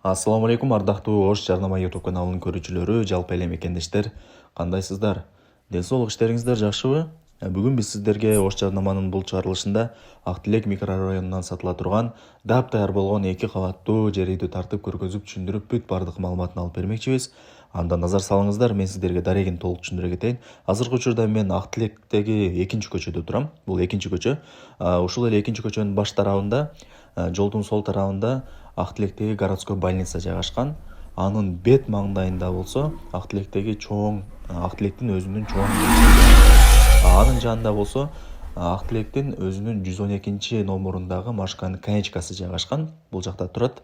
Ассаламу алейкум, ардактуу Ош жарнама YouTube каналынын көрүүчүлөрү, жалпы эле мекендештер. Кандайсыздар? Ден соолук иштериңиздер жакшыбы? Бүгүн биз сиздерге Ош жарнаманын бул чыгарылышында Ак Тилек микрорайонунан сатыла турган даптаяр болгон 2 кабаттуу жер үйдү тартып көргөзүп түшүндүрүп бүт бардык маалыматын алып бермекчибиз. Анда назар салыңыздар, мен сиздерге дарегин толук түшүндүрө кетейин. Азыркы учурда мен Ак Тилектеги 2 көчөдө турам. Бул 2 көчө. Ушул эле 2 көчөнүн баш тарабында, жолдун сол тарабында Ак Тилектеги городской больница жайгашкан. Анын бет маңдайында болсо Ак Тилектеги Ак Тилектин өзүнүн чоң анын жанында болсо Ак Тилектин өзүнүн 112 номурундагы машинанын конечкасы жайгашкан. Бул жакта турат.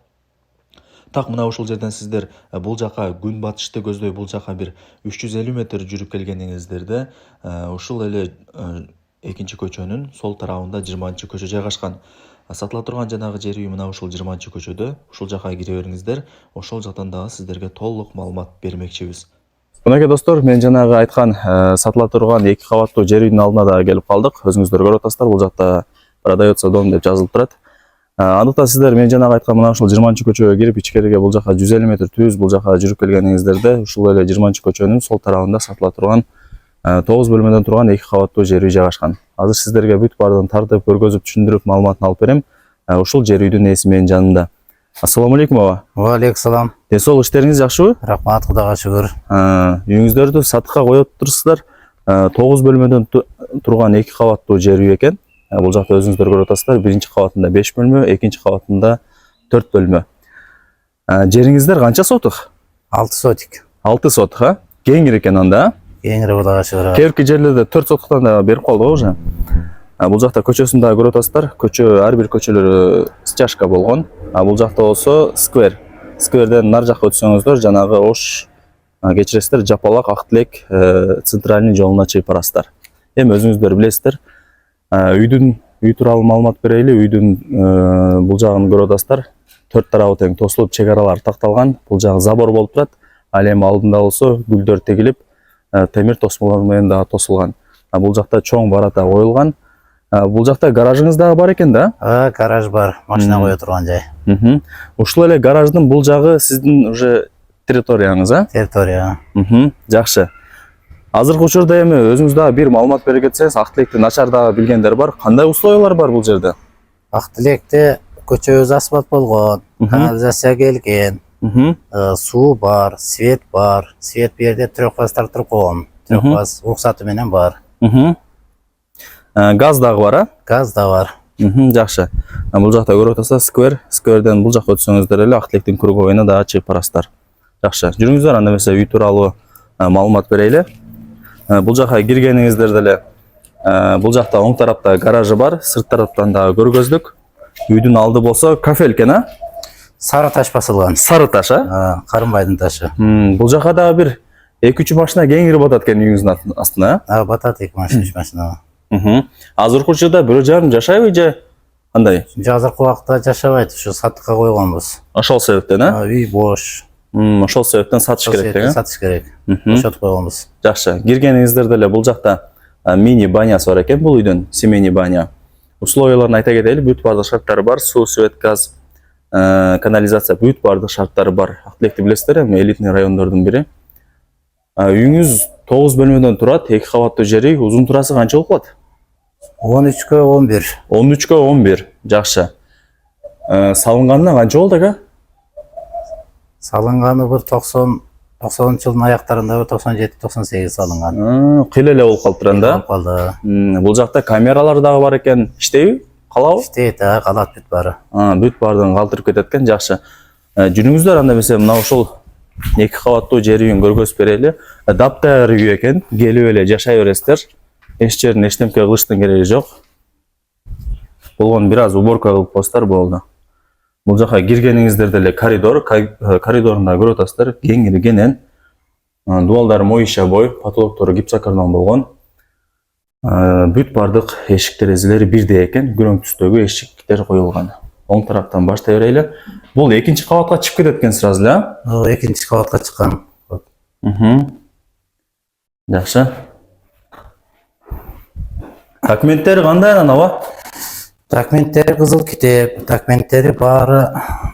Так мына ушул жерден сиздер бул жака күн батышты көздөй бул жака бир 350 метр жүрүп келгениңиздерде ушул эле 2 көчөнүн сол тарабында 20-көчө жайгашкан. Сатыла турган жанагы жер үй мына ушул 20-көчөдө. Ушул жака кире бериңиздер. Ошол жактан дагы сиздерге толук маалымат бермекчибиз. Мынакей достор, мен жанагы айткан сатыла турган 2 кабаттуу жер үйдүн алдына да келип калдык. Өзүңүздөр көрүп атасыздар, бул жакта продается дом деп жазылып турат. Андыктан сиздер мен жанагы айткан мына ушул 20-көчөгө кирип ичкериге бул жака 150 метр түз бул жака жүрүп келгениңиздерде ушул эле 20-көчөнүн сол тарабында сатыла турган 9 бөлмөдөн турган 2 кабаттуу жер үй жайгашкан. Азыр сиздерге бүт бардыгын тартып көргөзүп түшүндүрүп маалыматын алып берем. Ушул жер үйдүн ээси менин жанында. Ассаламу алейкум баба. Ва алейкум салам. Ден соолук, иштериңиз жакшыбы? Рахмат, Кудайга шүгүр. Үйүңүздөрдү сатыкка коюп турсуздар. 9 бөлмөдөн турган 2 кабаттуу жер үй экен. Бул жакта өзүңүздөр көрүп атасыздар. Биринчи кабатында 5 бөлмө, экинчи кабатында 4 бөлмө. Жериңиздер канча сотук? 6 сотик. 6 сотук, а? Кеңири экен анда. Кеңири Кудайга шүгүр. Кээпки жерлерде 4 соткудан да берип калды уже. Бул жакта көчөсүн да көрүп атасыздар. Көчө ар бир көчөлөрү стяжка болгон. Бул жакта болсо сквер. Скверден нар жакка өтсөңүздөр жанагы Ош кечиресиздер, Жапалак Ак Тилек центральный жолуна чыгып барасыздар. Эми өзүңүздөр билесиздер. Үй тууралуу маалымат берели. Үйдүн бул жагын көрүп атасыздар. 4 тарабы тең тосулуп, чек аралар такталган. Бул жагы забор болуп турат. Ал эми алдында болсо гүлдөр тегилип, темир тосмолор менен дагы тосулган. Бул жакта чоң барата коюлган. Бул жакта гаражыңыз дагы бар экен да? Гараж бар, машина кое турган жай. Ушул эле гараждын бул жагы сиздин уже территорияңыз, а? Территория. Жакшы. Азыркы учурда эми өзүңүз дагы бир маалымат бере кетсеңиз, Ак Тилекти начар дагы билгендер бар. Кандай условиялар бар бул жерде? Ак Тилекте көчөбүз асфальт болгон, канализация келген, суу бар, свет бар. Свет бу жерде трёхфаз тартып койгон. Трёхфаз уруксаты менен бар. Газ дагы бар, а? Газ да бар. Жакшы. Бул жакта көрүп атасыздар сквер. Скверден бул жакка өтсөңүздөр эле Ак Тилектин круговойуна дагы чыгып барасыздар. Жакшы. Жүрүңүздөр, анда эмесе үй тууралуу маалымат берели. Бул жака киргениңиздерде эле бул жакта оң тарапта гаражы бар, сырт тараптан дагы көргөздүк. Үйдүн алды болсо кафе экен, а? Сары таш басылган. Сары таш, а? Карымбайдын ташы. Бул жака дагы бир 2-3 машина кеңири батат экен үйүңүздүн астына, а? Батат 2 машина, 3 машина. Азыркы учурда бирөө жарым жашайбы же кандай? Азыркы убакта жашабайт, ушу сатыкка койгонбуз. Ошол себептен, а? Үй бош. Ошол себептен сатыш керек деген. Сатыш керек. Бошотуп койгонбуз. Жакшы. Киргениңиздерде эле бул жакта мини банясы бар экен бул үйдүн, семейный баня. Условияларын айта кетели, бүт бардык шарттары бар. Суу, свет, газ, канализация бүт бардык шарттары бар. Ак Тилекти билесиздер, эми элитный райондордун бири. Үйүңүз 9 бөлмөдөн турат, 2 кабаттуу жер үй. Узун турасы канча болуп калат? 13-кө 11. 13-кө 11. Жакшы. Салынганына канча болду ака? Салынганы бир 90-жылдын аяктарында 97-98 салынган. Кыйла эле болуп калыптыр анда. Болуп калды. Бул жакта камералар дагы бар экен. Иштейби? Калабы? Иштейт, калат бүт баары. Бүт баардыгын калтырып кетет экен. Жакшы. Жүрүңүздөр, анда эмесе мына ошол 2 кабаттуу жер үйүн көргөзүп берели. Даптаяр үй экен. Келип эле жашай бересиздер. Эч жерин эчтемке кылыштын кереги жок. Болгон бир аз уборка кылып коесуздар, болду. Бул жака киргениңиздерде эле коридор, коридорунда көрүп атасыздар, кеңири кенен. Дубалдары моюща бой, потолоктору гипсокартон болгон. Бүт бардык эшик терезелери бирдей экен, күрөң түстөгү эшиктер коюлган. Оң тараптан баштай берели. Бул 2 кабатка чыгып кетет экен сразу эле, а? 2 кабатка чыккан. Жакшы. Документтери кандай анан Документтери кызыл китеп, документтери баары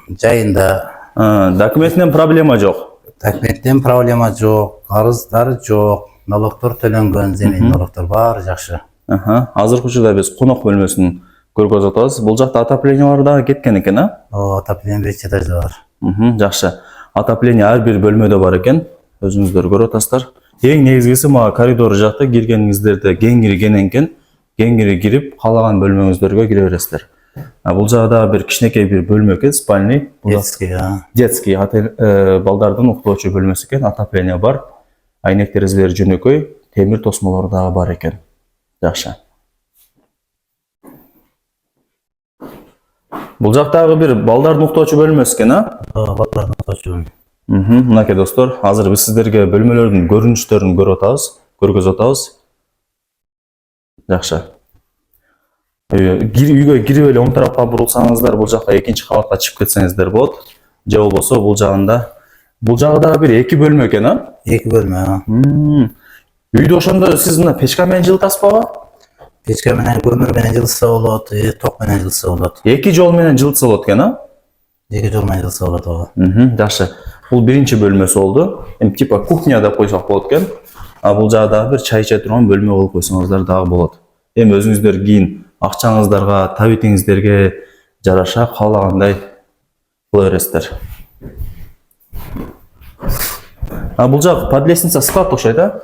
жайында. Документинен проблема жок. Документтен проблема жок, карыздар жок, налогдор төлөнгөн, земель налогдор баары жакшы. Азыркы учурда биз конок бөлмөсүн көргөзүп атабыз. Бул жакта отоплениялар дагы кеткен экен, а? Отопление бир этажда бар. Жакшы. Отопление ар бир бөлмөдө бар экен. Өзүңүздөр көрүп атасыздар. Эң негизгиси мага коридор жакта киргениңиздерде кеңири кененкен, кеңири кирип, каалаган бөлмөңүздөргө кире бересиздер. Бул жагда бир кичинекей бир бөлмө экен, спальный. Детский балдардын уктоочу бөлмөсү экен, отопление бар. Айнек терезелери жөнөкөй, темир тосмолор дагы бар экен. Жакшы. Бул жактагы бир балдардын уктоочу бөлмөсү экен, а? Балдардын уктоочу бөлмө. Мынакей достор, азыр биз сиздерге бөлмөлөрдүн көрүнүштөрүн көрүп атабыз, көргөзүп атабыз. Жакшы. Үйгө кирип эле оң тарапка бурулсаңыздар, бул жакка экинчи кабатка чыгып кетсеңиздер болот. Же болбосо бул жагында. Бул жагы дагы бир эки бөлмө экен, а? Эки бөлмө. Үйдү ошондо сиз мына печка менен жылытасызбы? Печка менен, көмүр менен жылытса болот, ток менен жылытса болот. Эки жол менен жылытса болот экен, а? Эки жол менен жылытса болот, ооба. Жакшы. Бул биринчи бөлмөсү болду. Типа кухня деп койсок болот экен. Бул жагда бир чай иче турган бөлмө болуп койсоңуздар дагы болот. Өзүңүздөр кийин акчаңыздарга, табитиңиздерге жараша каалагандай кыла бересиздер. Бул жак под лестница склад окшойт, а?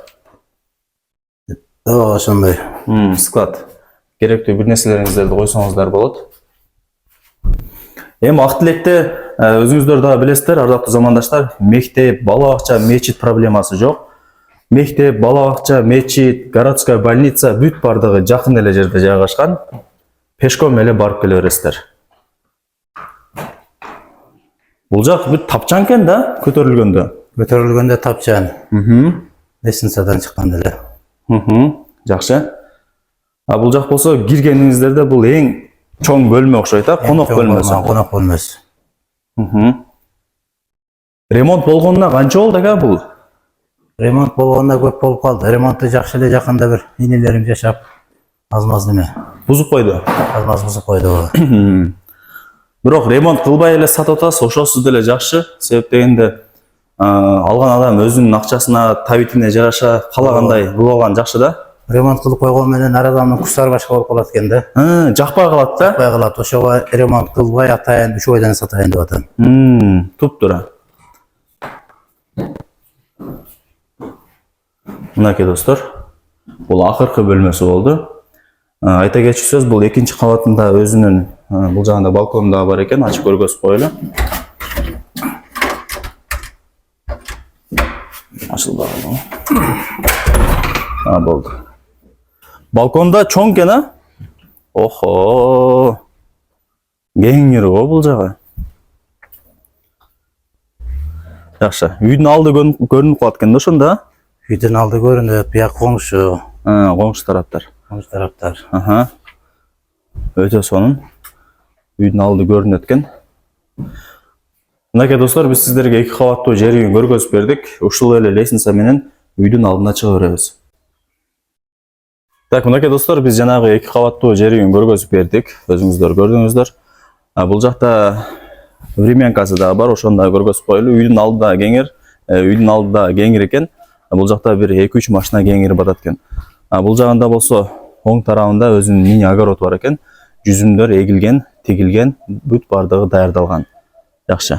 Ооба, ошондой. Склад. Керектүү бир нерселериңиздерди койсоңуздар болот. Ак Тилекте өзүңүздөр дагы билесиздер, ардактуу замандаштар, мектеп, бала бакча, мечит проблемасы жок. Мектеп, бала бакча, мечит, городская больница бүт бардыгы жакын эле жерде жайгашкан. Пешком эле барып келе бересиздер. Бул жак бүт тапчан экен да, көтөрүлгөндө. Көтөрүлгөндө тапчан. Лестницадан чыкканда эле. Жакшы. Бул жак болсо киргениңиздерде бул эң чоң бөлмө окшойт, а? Конок бөлмөсү. Конок бөлмөсү. Ремонт болгонуна канча болду экен бул? Ремонт болгонуна көп болуп калды. Ремонтты жакшы эле жакында бир инелерим жашап, аз-маз неме Бузуп койду. аз-маз бузуп койду. Бирок ремонт кылбай эле сатып атасыз, ошосу деле жакшы. Себеп дегенде алган адам өзүнүн акчасына, табитине жараша каалагандай кылып алган жакшы да. Ремонт кылып койгон менен ар адамдын кустары башка болуп калат экен да. Жакпай калат да. Жакпай калат. Ошого ремонт кылбай атайын, 3 айдан сатайын деп атам. Туптура. Мынакей достор, бул акыркы бөлмөсү болду. Айта кетчү сөз, бул экинчи кабатында өзүнүн бул жагында балкону да бар экен, ачып көргөзүп коелу. Ачылбаган. Болду. Балконда чоң экен, а? Охо. Кеңири го бул жагы. Жакшы. Үйдүн алды көрүнүп калат экен да ошондо. Үйдүн алды көрүнөт, бияк коңшу. Коңшу тараптар. Коңшу тараптар. Өтө сонун. Үйдүн алды көрүнөт экен. Мынакей достор, биз сиздерге эки кабаттуу жер үйүн көргөзүп бердик. Ушул эле лестница менен үйдүн алдына чыга беребиз. Так, мынакей достор, биз жанагы эки кабаттуу жер үйүн көргөзүп бердик. Өзүңүздөр көрдүңүздөр. Бул жакта времянкасы да бар, ошону да көргөзүп коелу. Үйдүн алды да кеңир экен. Бул жакта бир 2-3 машина кеңири батат экен. Бул жагында болсо оң тарабында өзүнүн мини огород бар экен. Жүзүмдөр эгилген, тигилген, бүт бардыгы даярдалган. Жакшы.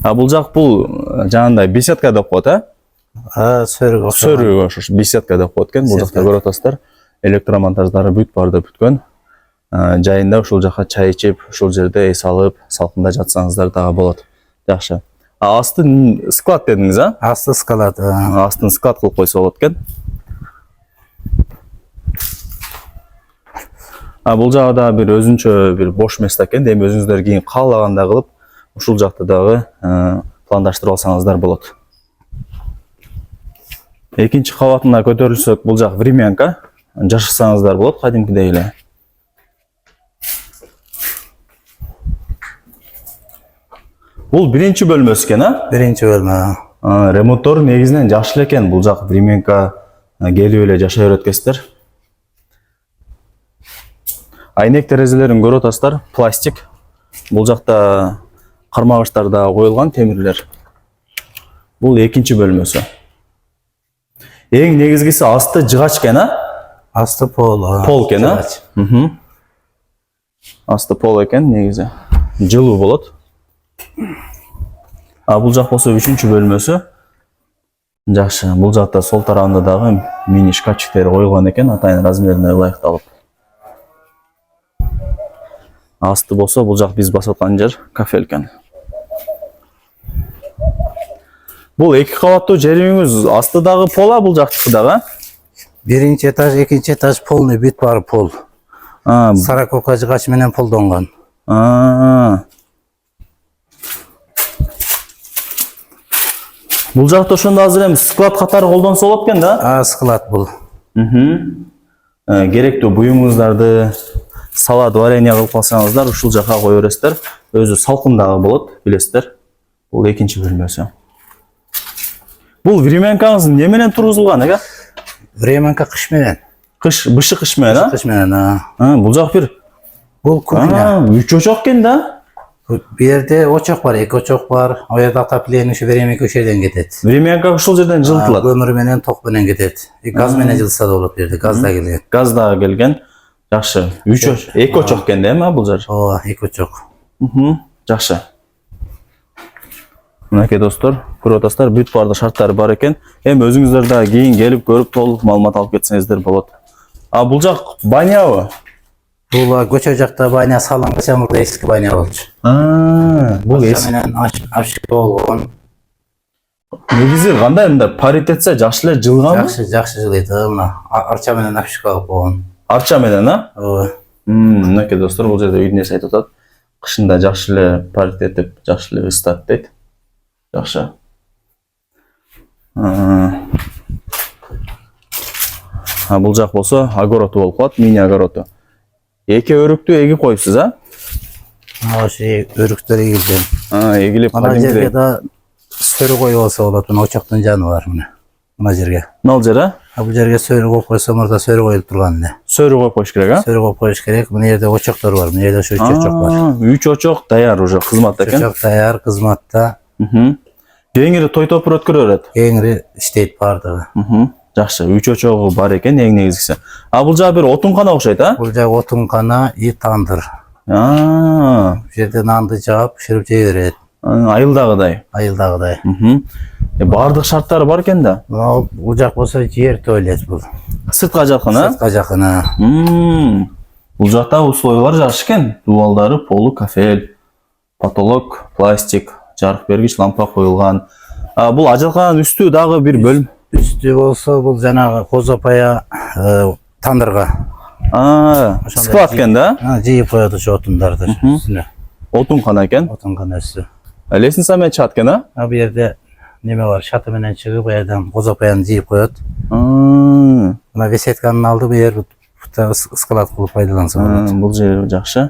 Бул жак бул жанагындай беседка деп коет, а? Сөрүгө ошо беседка деп коет экен. Бул жакта көрүп атасыздар. Электромонтаждары бүт барды бүткөн. Жайында ушул жака чай ичип, ушул жерде эс алып, салкында жатсаңыздар дагы болот. Жакшы. Асты склад дедиңиз, а? Асты склад. Астын склад кылып койсо болот экен. Бул жагда бир өзүнчө бир бош место экен. Эми өзүңүздөр кийин каалагандай кылып, ушул жакты дагы пландаштырып алсаңыздар болот. Экинчи кабатына көтөрүлсөк, бул жак времянка. Жашасаңыздар болот, кадимкидей эле. Бул биринчи бөлмөсү экен, а? Биринчи бөлмө. Ремонттор негизинен жакшы эле экен. Бул жак времянка келип эле жашай берет экенсиздер. Айнек терезелерин көрүп атасыздар, пластик. Бул жакта кармагычтарда коюлган темирлер. Бул экинчи бөлмөсү. Эң негизгиси асты жыгач экен, а? Асты пол. Пол экен, а? Асты пол экен негизи. Жылуу болот. Бул жак болсо үчүнчү бөлмөсү. Жакшы. Бул жакта сол тарабында дагы мини шкафчиктер коюлган экен, атайын размерине ылайыкталып. Асты болсо бул жак биз басып аткан жер кафе экен. Бул эки кабаттуу жер үйүңүз астыдагы пол, бул жактыкы дагы? Биринчи этаж, экинчи этаж полный бүт бары пол. Сороковка жыгач менен полдонгон. Бул жакта ошондо азыр эми склад катары колдонсо болот экен да? Склад бул. Керектүү буюмуңуздарды салат, варенье кылып калсаңыздар, ушул жака кое бересиздер. Өзү салкын дагы болот, билесиздер. Бул экинчи бөлмөсү. Бул времянкаңыз не менен тургузулган эке? Времянка кыш менен. Бышы кыш менен, а? Кыш менен. Бул жак бир. Бул кухня. 3 очок экен да? Бу жерде очок бар, 2 очок бар. Ал жерде отопление ушу времянка ошол жерден кетет. Времянка ушул жерден жылытылат. Көмүр менен, ток менен кетет. Газ менен жылса да болот жерде, газ да келген. Газ да келген. Жакшы. 2 очок экен да эми бул жер? Ооба, 2 очок. Жакшы. Мынакей достор, көрүп атасыздар, бүт баардык шарттары бар экен. Эми өзүңүздөр да кийин келип көрүп толук маалымат алып кетсеңиздер болот. Бул жак банябы? Бул көчө жакта баня салынган, мурда эски баня болчу. Бул эски менен ашык болгон. Негизи кандай мында паритетсе жакшы эле жылганбы? Жакшы жылыйт. Мына арча менен ашык болгон. Арча менен, а? Ооба. Мынакей достор, бул жерде үйдүн ээси айтып атат. Кышында жакшы эле паритетип, жакшы эле ысытат дейт. Жакшы. Бул жак болсо огород болуп калат, мини огород. Эки өрүктү эгип коюпсуз, а? Ошо өрүктөр эгилген. Эгилип Мына жерге да сөрү коюп алса болот. Мына очоктун жаны бар мына. Мына жерге. Мына жер, а? Бул жерге сөрү коюп койсо, мурда сөрү коюлуп турган эле. Сөрү коюп коюш керек, а? Сөрү коюп коюш керек. Мына жерде очоктор бар. Мына жерде ошо 3 очок бар. 3 очок даяр уже кызматта экен. Очок даяр, кызматта. Кеңири той топур өткөрө берет. Кеңири иштейт бардыгы. Жакшы, 3 очогу бар экен, эң негизгиси. Бул жак бир отункана окшойт, а? Бул жак отункана и тандыр. Бул жерде нанды жаап, пиширип жей берет. Айылдагыдай. Айылдагыдай. Бардык шарттары бар экен да. Бул жак болсо жер туалет бул. Сыртка жакын, а? Сыртка жакын. Бул жакта условиялар жакшы экен. Дубалдары полу кафель, потолок пластик, жарык бергич лампа коюлган. Бул ажалканын үстү дагы бир бөлүм. Үстү болсо бул жанагы козопая тандырга. Склад экен да? Жыйып коет ошо отундарды үстүнө. Отункана экен. Отункана үстү. Лестница менен чыгат экен, а? Бу жерде неме бар, шаты менен чыгып, жерден козопаяны жыйып коет. Мына беседканын алды, бу жер склад кылып пайдаланса болот. Бул жер жакшы.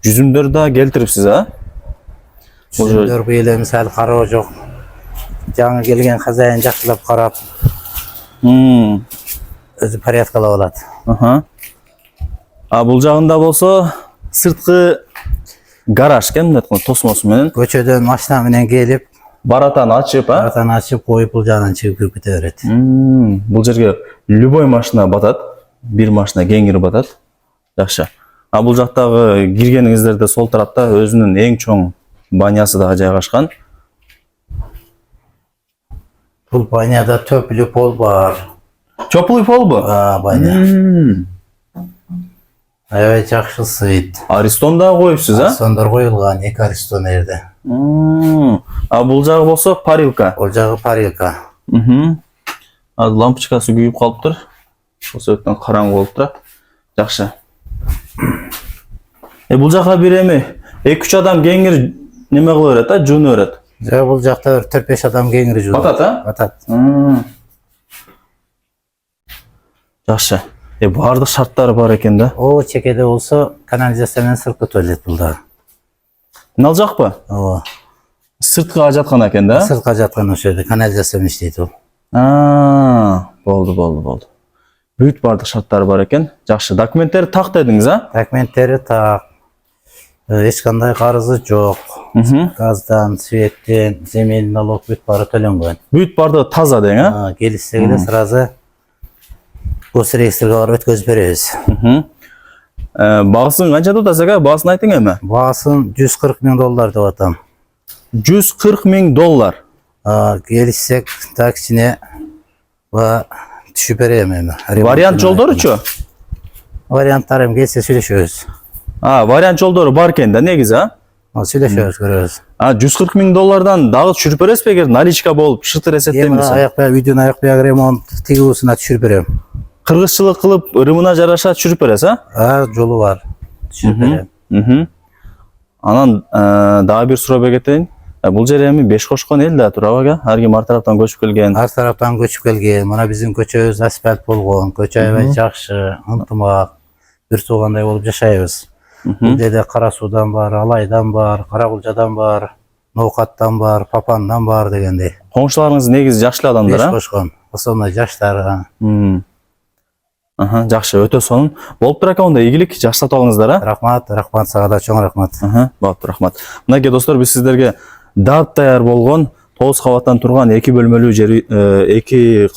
Жүзүмдөр да келтирипсиз, а? Жүзүмдөр быйыл мисалы кароо жок. Жаңы келген хозяин жакшылап карап, өзү порядкалап алат. Бул жагында болсо сырткы гараж экен, мындай тосмосу менен. Көчөдөн машина менен келип, баратан ачып, а? Баратан ачып коюп, бул жагынан чыгып кирип кете берет. Бул жерге любой машина батат, бир машина кеңири батат. Жакшы. Бул жактагы киргениңиздерде сол тарапта өзүнүн эң чоң банясы да жайгашкан. Бул баняда төплүү пол бар. Төплүү полбу? Баня. Аябай жакшы ысыйт. Аристон да коюпсуз, а? Аристондор коюлган, 2 аристон жерде. Бул жагы болсо парилка. Бул жагы парилка. Лампочкасы күйүп калыптыр. Ошол себептен караңгы болуп турат. Жакшы. Бул жака бир эми 2-3 адам кеңири неме кыла берет, а? Жууна берет. Бул жакта 4-5 адам кеңири жуунат. Батат, а? Батат. Жакшы. Бардык шарттары бар экен да. Чекеде болсо канализация менен сырткы туалет бул да. Мына жакпы? Ооба. Сырткыга жаткан экен да? Сырткыга жаткан ошол жерде канализация менен иштейт бул. Болду. Бүт бардык шарттары бар экен. Жакшы. Документтери так дедиңиз, а? Документтери так. Эч кандай карызы жок. Газдан, светтен, земельный налог бүт бары төлөнгөн. Бүт барды таза дең, а? Келишсе эле сразу госреестрге барып өткөзүп беребиз. Багысын канча турат ага? Багысын айтың эми. Баасын $140,000 деп атам. $140,000. Келишсек так кичине түшүп берем эми. Вариант жолдоручу? Варианттар эми келсе сүйлөшөбүз. Вариант жолдору бар экен да негизи, а? Сүйлөшөбүз, көрөбүз. $140,000 дагы түшүрүп бересизби эгер наличка болуп шытыр Эми эсептемесе? үйдүн аяк бияк ремонт тигүүсүнө түшүрүп берем. Кыргызчылык кылып, ырымына жараша түшүрүп бересиз, а? Жолу бар. Түшүрүп берем. Анан дагы бир суроо кетейин. Бул жер эми беш кошкон эл да турабы ага? Ар ким ар тараптан көчүп келген. Ар тараптан көчүп келген. Мына биздин көчөбүз асфальт болгон. Көчө аябай жакшы, ынтымак, бир туугандай болуп жашайбыз. Бул жерде Кара Суудан бар, Алайдан бар, Кара Кулжадан бар, Ноокаттан бар, Папандан бар дегендей. Коңшуларыңыз негизи жакшы адамдар, Беш а? кошкон. Основной жаштар. Жакшы, өтө сонун. Болуп тур экен, онда ийгилик, жакшыртып алыңыздар, а? Рахмат, сага да чоң рахмат. Болуптур, рахмат. Мынакей достор, биз сиздерге дап даяр болгон 9 кабаттан турган 2 бөлмөлүү жер, 2